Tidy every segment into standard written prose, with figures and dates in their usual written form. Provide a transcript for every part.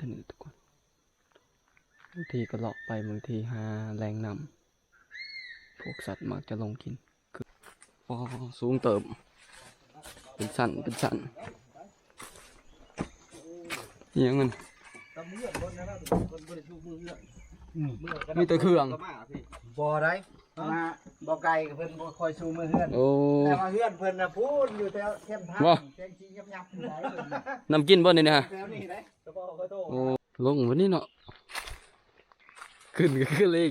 ขึ้นทุกคนบางทีก็เลาะไปบางทีหาแรงนำพวกสัตว์มักจะลงกินพอสูงเติบเป็นสันยังมันมีแต่เครื่องบ่ได้มาบ่ไกลกับเพิ่นบ่คอยชูมือเฮือนแต่ว่าเฮือนเพิ่นน่ะพูดอยู่แถวเข้มทางแกงขี้ยับๆอยู่ไหนเพิ่นน้ำกินบ่นี่นะแถวนี้เด้กระบอกกระโตโอ้ลงวันนี้เนาะขึ้นก็คือเลข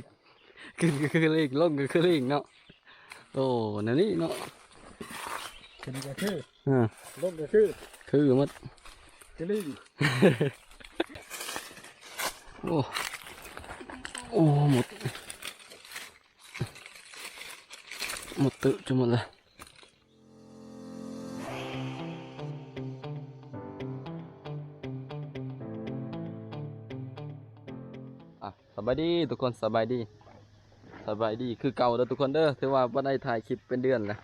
ขึ้นก็คือเลขลงก็คือเลขเนาะโอ้นั่นนี่เนาะขึ้นก็คือลงก็คือหมดจะลืมโอ้หมดตึกจะหมดเลยสบายดีทุกคนสบายดีคือเก่าเด้อทุกคนเด้อถือว่าบ่ได้ถ่ายคลิปเป็นเดือนแล้ว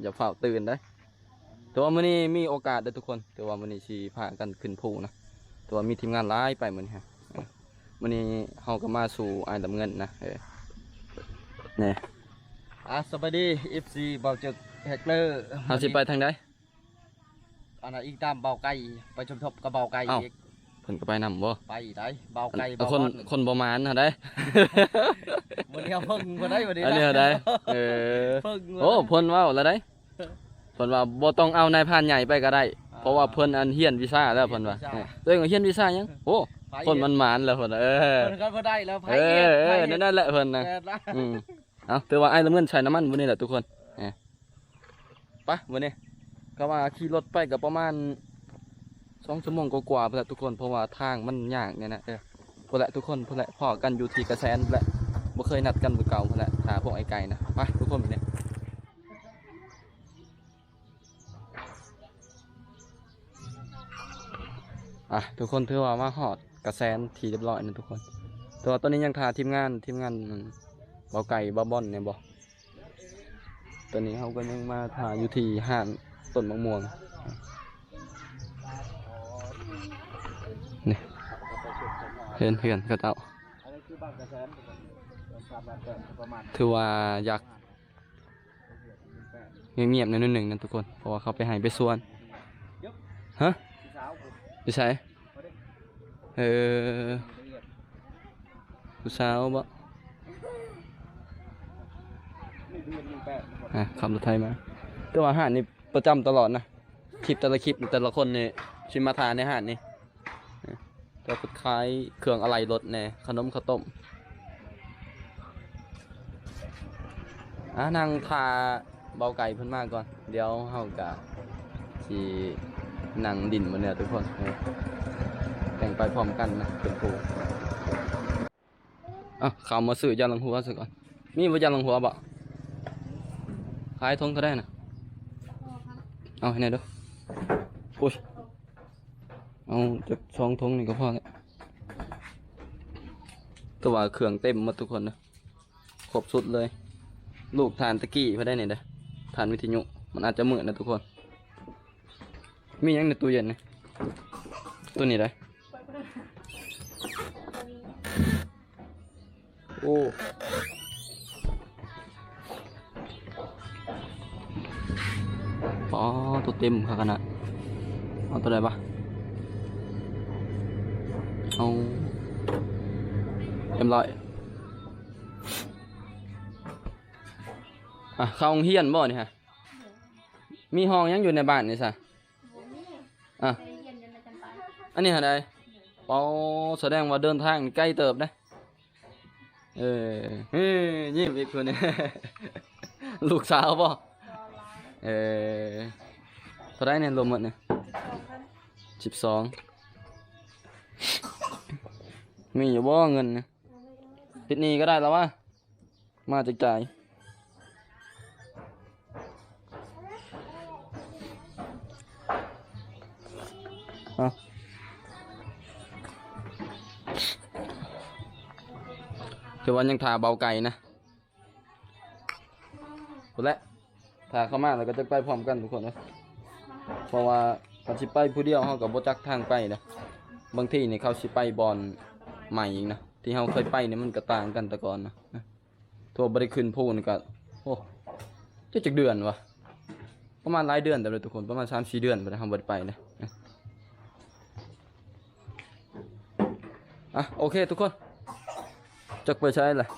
อย่าเฝ้าตื่นได้แต่ว่ามื้อนี้มีโอกาสเด้อทุกคนแต่ว่ามื้อนี้สิพากันขึ้นภูนะแต่ว่ามีทีมงานหลายไปมื้อนี้ฮะมื้อนี้เฮาก็มาสู่อ้ายดำเงินนะนี่สบายดี FC เบาจึกแฮกเลอร์เฮาสิไปทางใดอันนั้นอีกตามเบาไก่ไปชมทบกับเบาไก่อีกเพิ่นก็ไปนำบ่ไปได้เบาไก่คนบ่มานหาได้มื้อนี้เพิ่งบ่ได้มื้อนี้อันนี้ได้โอ้เพิ่นเว้าแล้วได้เพิ่นว่าบ่ต้องเอานายพรานใหญ่ไปก็ได้เพราะว่าเพิ่นอันเฮียนวีซ่าแล้วเพิ่นว่าตัวเองก็เฮียนวีซ่ายังโอ้คนมันหมานแล้วเพิ่นเพิ่นก็บ่ได้แล้วไผนั่นแหละเพิ่นนะเอาถือว่าไอ้ละเงินใช้น้ำมันมื้อนี้แหละทุกคนไปมื้อนี้ก็ว่าขี่รถไปก็ประมาณ2 ชั่วโมงกว่าๆพุ่นแหละทุกคนเพราะว่าทางมันยากเนี่ยนะพุ่นแหละทุกคนพุ่นแหละพอกันอยู่ที่กระแสนพุ่นแหละบ่เคยนัดกันมื้อเก่าพุ่นแหละหาพวกไอ้ไก่นะไปทุกคนมื้อนี้ทุกคนถือว่ามาฮอดกระแสนที่เรียบร้อยนะทุกคนแต่ว่าตอนนี้ยังทาทีมงานเบาไก่เบาบอนเนี่ยบ่ตอนนี้เขาก็ยังมาทาอยู่ที่ห้างต้นมะม่วงนี่เห็นก็เต่าถือว่าอยากเงียบๆนิดหนึ่งนะทุกคนเพราะว่าเขาไปหายไปส่วนฮะไปใส่ผู้สาวบ่ขับรถไทยมาแต่ว่าอาหารนี่ประจำตลอดนะคลิปแต่ละคนนี่ชิมมาทานในอาหารนี่ก็คล้ายเครื่องอะไรรถแน่ขนมข้าวต้มนั่งทาเบาไก่เพิ่นมากก่อนเดี๋ยวเฮากะสินั่งดินมาเนี่ยทุกคนแต่งไปพร้อมกันนะเป็นครูเข้ามาซื้อยาลังหัวซะก่อนมีบ่ยาลังหัวบ่ขายทงก็ได้นะเอาให้ไหนดูอุ้ยเอาจาก2 ทงนี่ก็พอแล้วตัวเครื่องเต็มหมดทุกคนนะครบสุดเลยลูกทานตะกี้พอได้ไหนเด้อทานวิทยุมันอาจจะเหมือนนะทุกคนมียังในตู้เย็นนะตัวนี้ได้โอ้ตัวเต็มขนาดเอาตัวไหนปะเอาเต็มร้อยเข้าโรงเรียนบ่นี่ฮะมีห้องยังอยู่ในบ้านนี่ซะอันนี้หาได้แสดงว่าเดินทางใกล้เติบได้ยิ้มอีกคนนี้ ลูกสาวบ่เท่าไรเนี่ยรวมหมดเนี่ย12มีอยู่บ่เงินเนี่ยติดหนี้ก็ได้แล้ววะมาจากจ่ายถือว่ายังทาเบาไก่นะหมดแล้วถ้าเข้ามาแล้วก็จะไปพร้อมกันทุกคนนะเพราะว่าถ้าสิไปผู้เดียวเขากับโบจักทางไปนะ บางที่นี่เขาสิไปบอลใหม่อีกนะที่เขาเคยไปเนี่ยมันก็ต่างกันแต่ก่อนนะทั่วบริขึ้นพูนี่ก็โอ้จะจักเดือนวะประมาณหลายเดือนแต่เลยทุกคนประมาณ3-4 เดือนไปทำบริไปนะอ่ะโอเคทุกคนจักไปใช้เลย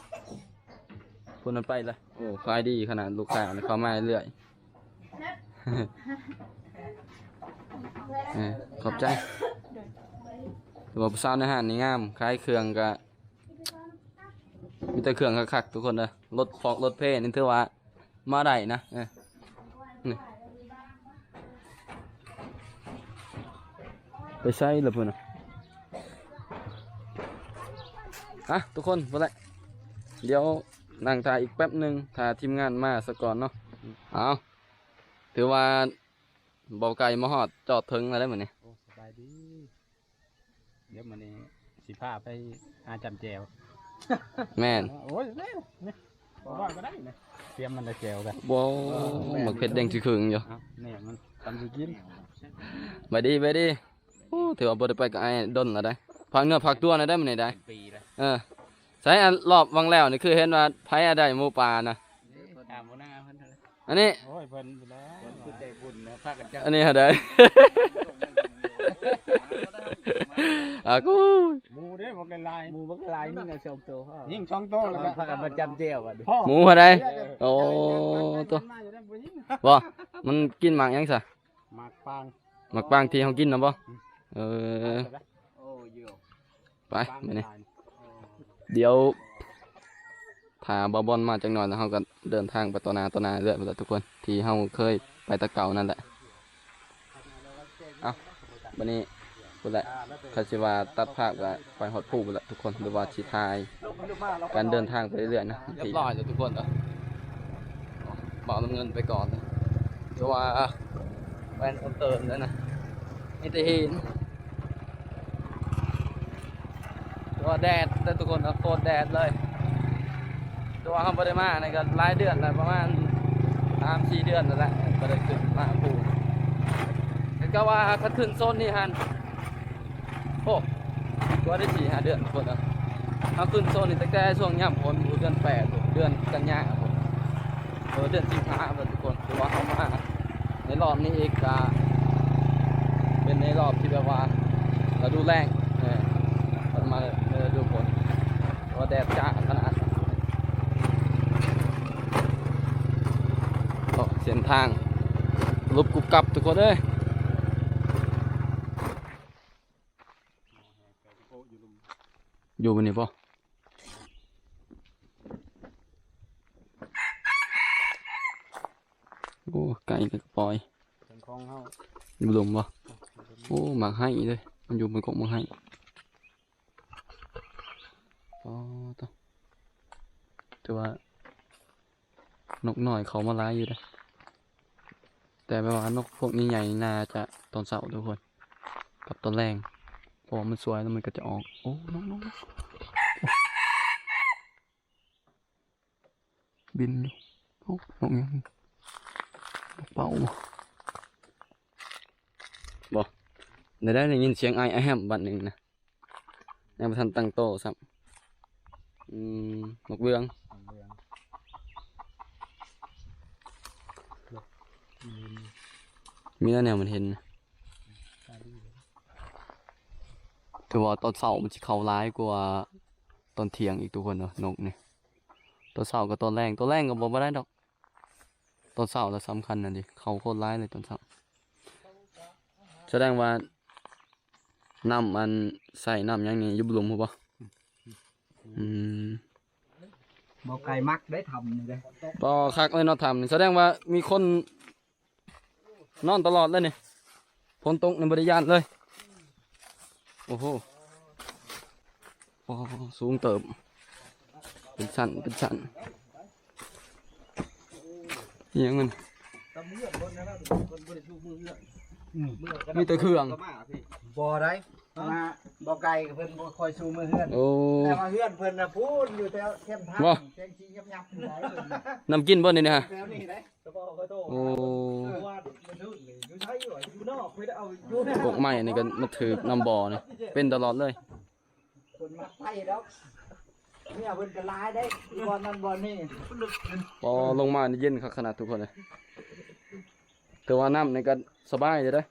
คนนั้นไปเลยโอ้ขายดีขนาดลูกค้าเข้ามาเรื่อยขอบใจตัวผู้สาวในห้างนี่งามขายเครื่องก็มีแต่เครื่องคักๆทุกคนเลยรถฟอกรถเพ่นี่ถือว่ามาได้นะนี่ไปใช้เลยเพื่อนอ่ะทุกคนไปเลยเดี๋ยวนั่งถ่ายอีกแป๊บหนึ่งถ่ายทีมงานมาสักก่อนเนาะเอาถือว่าเบาไก่มาหอดจอดถึงอะไรเหมือนนี้ โอ้สบายดีเดี๋ยวมันนี่สิพาไปหาจำแจว แม่น โอ้ยนี่นี่บอกว่าก็ได้นะเตรียมมันได้แจวกัน บ่หมึกเผ็ดแดงจืดขึงอยู่ เอาเนี่ยมันทำสิกิน ไปดีไปดีโอ้ถือว่าบ่ได้ไปกับไอ้ดนแล้วได้พักเนื้อพักตัวนะได้มื้อนี้ได้ ปีเลย ใช้อันรอบวังแล้วนี่คือเห็นว่าไผอะได้หมูปลานะ ตามหัวหน้าเพิ่นเลย อันนี้ โอ้ยเพิ่นไปแล้วเพิ่นใจบุญนะพากันเจ้า อันนี้หาได้ กู หมูเด้บ่กันลาย หมูบักลายนี่ไงสองตัว ยิ่งช่องโตแล้วก็ พากันมาจำเจียวอ่ะ พ่อ หมูหาได้โอ้ตัวบ่มันกินหมากยังซะ หมากปาง หมากปางที่เฮากินน่ะบ่เออ โอ้ยอยู่ ไปมื้อนี้เดี๋ยวถ้าบ่บอลมาจักหน่อยแล้วเฮาก็เดินทางไปต่อหน้าเรื่อยไปแล้วทุกคนที่เฮาเคยไปแตะเก่านั่นแหละเอ้าบัดนี้พุ่นแหละคาสิว่าตัดภาพก็ไปฮอดผู้พุ่นแหละทุกคนหรือว่าสิถ่ายการเดินทางไปเรื่อยๆนะเรียบร้อยแล้วทุกคนบอกเงินไปก่อนเพราะว่าแฟนคนเติมแล้วนะนี่จะเห็นตัวแดดแต่ทุกคนโคตรแดดเลยตัวเขาไม่ได้มาในก็หลายเดือนแล้วประมาณ3-4 เดือนนั่นแหละไม่ได้ขึ้นมาปูก็ว่าถ้าขึ้นโซนนี้ฮันโอ้ตัวได้4-5 เดือนทุกคนถ้าขึ้นโซนนี้ตั้งแต่ช่วงย่ำฝนเดือน8เดือนกันยายนเดือนสิงหาคมทุกคนถือว่าเขามาในรอบนี้เองก็เป็นในรอบที่แบบว่าเราดูแรงมาดูฝนว่าแดดจ้าขนาดเส้นทางลุบกุบกับทุกคนเลยอยู่บนนี้ป่ะโอ้ไก่กับปล่อย เป็นของเฮา อยู่หลุมป่ะโอ้หมากให้เลยมันอยู่บนกบหมากให้อ๋อต้องแต่ว่านกหน่อยเขามาล้ายอยู่เลยแต่แปลว่านกพวกนี้ใหญ่น่าจะตอนเสาร์ทุกคนกับตอนแรงพอมันสวยแล้วมันก็จะออกโอ้นกบินอยู่โอ้นกยังนกเป่าบ่ได้ยินเสียงไอแฮมบัดหนึ่งนะยังไม่ทันตั้งโตซ้ำนกเบื้องมีแล้วแนวมันเห็นถือว่าตอนเสาร์มันจะเข้าร้ายกว่าตอนเที่ยงอีกทุกคนเนาะนกเนี่ยตอนเสาร์กับตอนแรงก็บอกไม่ได้ดอกตอนเสาร์แล้วสำคัญนะดิเขาโคตรร้ายเลยตอนเสาร์แสดงว่าน้ำมันใส่น้ำอย่างนี้ยุบลมหัวปะบอกไก่มักได้ทำนี่เลย ต่อคักเลยเนาะทำนี่แสดงว่ามีคนนอนตลอดเลยนี่ฝนตกในบริยานเลยโอ้โหสูงเติบเป็นชั้นเหี้ยังมันมีแต่เครื่อง บ่ได้มาบ่ไก่เพิ่นบ่คอยชูมือเฮือน โอ้ แต่ว่าเฮือนเพิ่นน่ะพูนอยู่แถวเข้มทาง บ่ แกงชียับๆอยู่ไหน น้ำกินบ่นี่นะฮะ แถวนี้ได้ตะบ่ก็โต โอ้ ว่ามันดื้อเลย ไทยอยู่นอกไม่ได้เอาอยู่ พวกไม้นี่ก็มาถือน้ำบ่อนี่เป็นตลอดเลย คนมักไทยแล้วเนี่ยเพิ่นก็ลายได้บอลนั้นบอลนี่ พอลงมานี่เย็นคักขนาดทุกคนเลยแต่ว่าน้ำนี่ก็สบายเลยเด้อ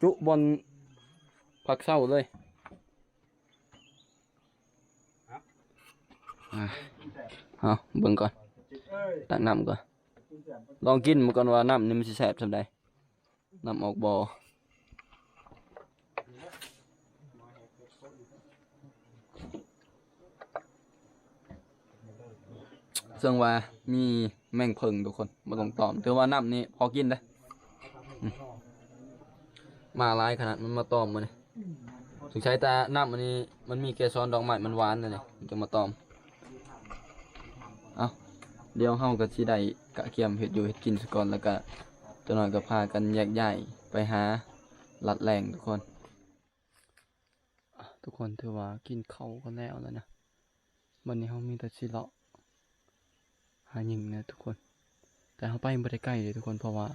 จุบนพักเศร้าเลยเอาเบิ่งก่อนตักน้ำก่อนลองกินมาก่อนว่าน้ำนี่มันสิแซ่บสำใดน้ำออกบ่อซึ่งว่ามีแมงเพิงทุกคนมาต้องตอมถือว่าน้ำนี่พอกินได้มาหลายขนาดมันมาตอมมาเนี่ยถึงใช้แต่น้ำอันนี้มันมีเกสรดอกไม้มันหวานเลยเนี่ยมันจะมาตอมเอาเดี๋ยวเฮากับสิได้กะเกียมเห็ดอยู่เห็ดกินซะก่อนแล้วก็ตัวน้อยก็พากันแยกย้ายไปหาลัดแรงทุกคนทุกคนถือว่ากินข้าวกันแล้วนะวันนี้เฮามีแต่สิเลาะหาหญิงนะทุกคนแต่เขาไปไม่ได้ใกล้เลยทุกคนเพราะว่า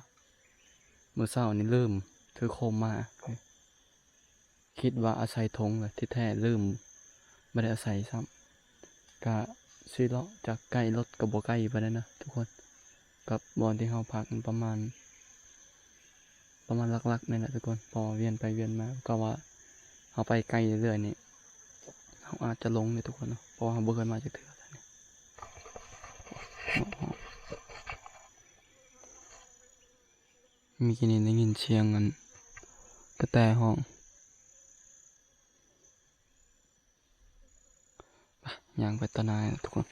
เมื่อเช้านี้เริ่มถือโคมมาคิดว่าอาศัยทงเลยที่แท้เริ่มไม่ได้อาศัยซ้ำกะซีเลาะจากใกล้รถกับบ่ใกล้ไปแล้วนะทุกคนกับบอลที่เขาพักประมาณลักๆนี่แหละทุกคนพอเวียนไปเวียนมาก็ว่าเขาไปไกลเรื่อยๆนี่เขาอาจจะลงเลยทุกคนเนาะเพราะว่าเขาบ่เคยมาจากเถื่อมีกินได้ยินเสียงกันกระแตห้องย่างไปตะนายทุกคน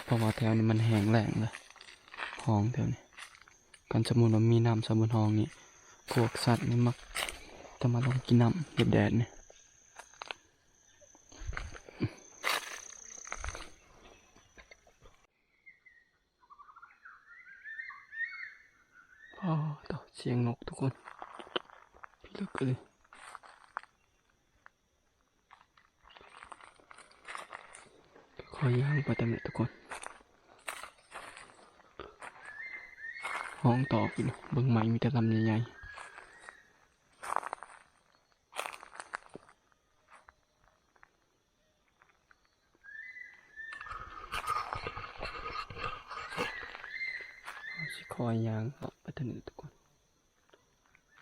เพราะว่าแถวนี้มันแห้งแล้งเลยห้องแถวนี้กันสมุนว่ามีน้ำสมุนห้องนี่พวกสัตว์นี่มักจะมาลงกินน้ำเย็บแดดนี่ต่อเสียงนกทุกคนพี่ลึกเลยคอยย่างไปตามนี้ทุกคนห้องต่อกินเบิ่งใหม่มีแต่ลำใหญ่ๆสิคอยย่างเลาะไปตามนี้ทุกคน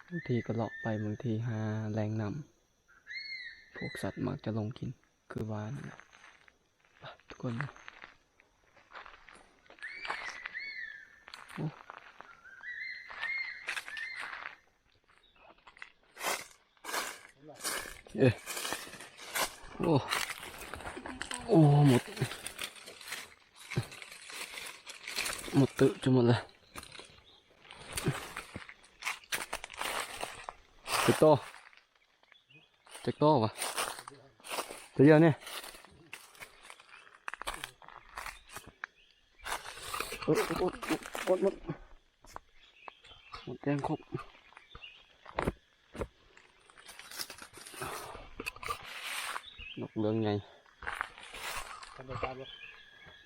บางทีก็เลาะไปบางทีหาแรงนำพวกสัตว์มักจะลงกินคือว่านั่นแหละทุกคนโอ้โอ้หมดตึจะหมดเลยจักโตวะตัวเดียวเนี่ยหมดแดงครบนกเรื่องไง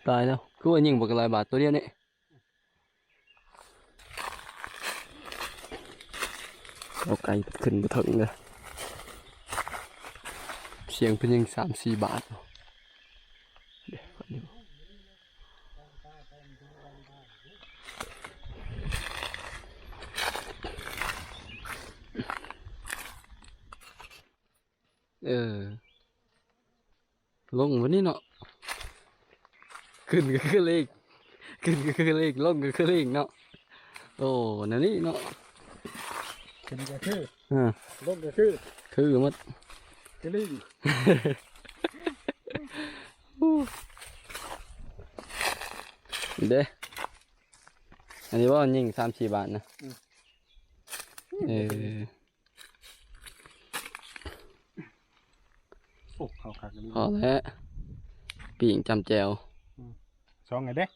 ตายแล้วคือว่ายิงบักหลายบาทตัวเดียวนี่เอาไก่ขึ้นมาถึงเลยเสียงเป็นยัง3-4 บาทเดี๋ยวลงวันนี้เนาะขึ้นก็คือเลขลงก็คือเลขเนาะโอ้นั่นนี่เนาะขึ้นก็คือ ลงก็คือมัดคือลิง เด้อันนี้ว่ายิง3-4 บาทนะโอ้เขาคักเลย พอแล้วปีงจำแจวซองไงเด้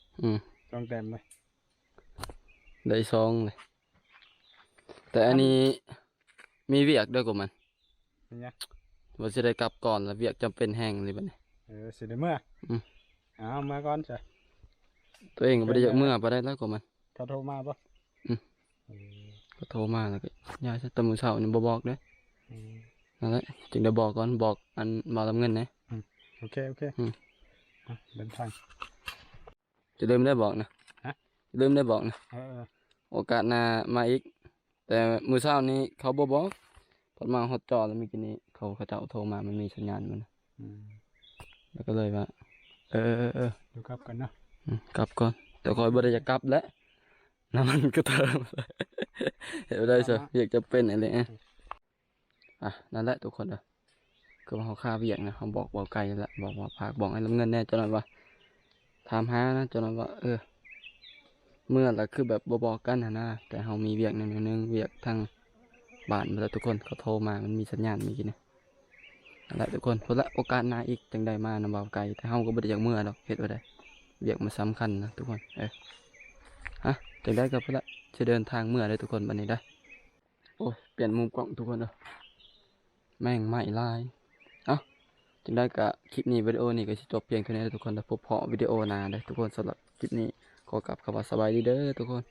ซองเต็มเลยได้ซองเลยแต่อันนี้มีเวียกด้วยกับมันว่าจะได้กลับก่อนแล้วเวียกจำเป็นแห้งเลยบัดนี้เสร็จเมื่อเอามาก่อนจ้ะตัวเองก็ไม่ได้จากเมื่อไปได้แล้วกับมันแถ เขาโทรมาปะ อืม เออ ก็โทรมาแล้วก็ยายซะแตะมือเช้านี่บ่บอกเด้อ อืม นั่นแหละจึงได้บอกก่อนบอกอันบ่ทำเงินนะ โอเคโอเค อืม อ่ะเดินทาง จะลืมได้บอกนะ ฮะ ลืมได้บอกนะ เออ โอกาสหน้ามาอีก แต่มื้อเช้านี้เขาบ่บอกพอมาฮอดจอแล้วเมื่อกี้นี้เขาเจ้าโทรมามันมีสัญญาณมันนะ อืม แล้วก็เลยว่า เออ ดูกลับกันเนาะ กลับก่อนแต่คอยบ่ได้จะกลับแล้วน้ำมันก็เติม เห็นได้สิอยากจะเป็นอะไรนั่นแหละทุกคนเด้อคือว่าเขาค่าเวียกนะเขาบอกไกลแล้วบอกว่าฝากบอกให้ลำเงินแน่จนนั้นว่าถามหานะจนนั้นว่าเมื่อละคือแบบบอกกันนะแต่เขามีเวียกนึงเวียกทางบ้านแล้วทุกคนเขาโทรมามันมีสัญญาณเมื่อกี้นี่นั่นแหละทุกคนพอละโอกาสหน้าอีกจังได้มานำเบาไกลแต่เขาก็บ่ได้อยากเมื่อดอกเฮ็ดว่าได้เวียกมันสำคัญนะทุกคนจังได้ก็พอละจะเดินทางเมื่อเลยทุกคนบัดนี้ได้โอ้ยเปลี่ยนมุมกล้องทุกคนเด้อแม่งไหม้ลายจึงได้กับคลิปนี้วิดีโอนี้ก็จะจบเพียงแค่นี้ทุกคนแล้วพบเพาะวิดีโอหน้าได้ทุกคนสำหรับคลิปนี้ขอกลับคำว่าสบายดีเด้อทุกคน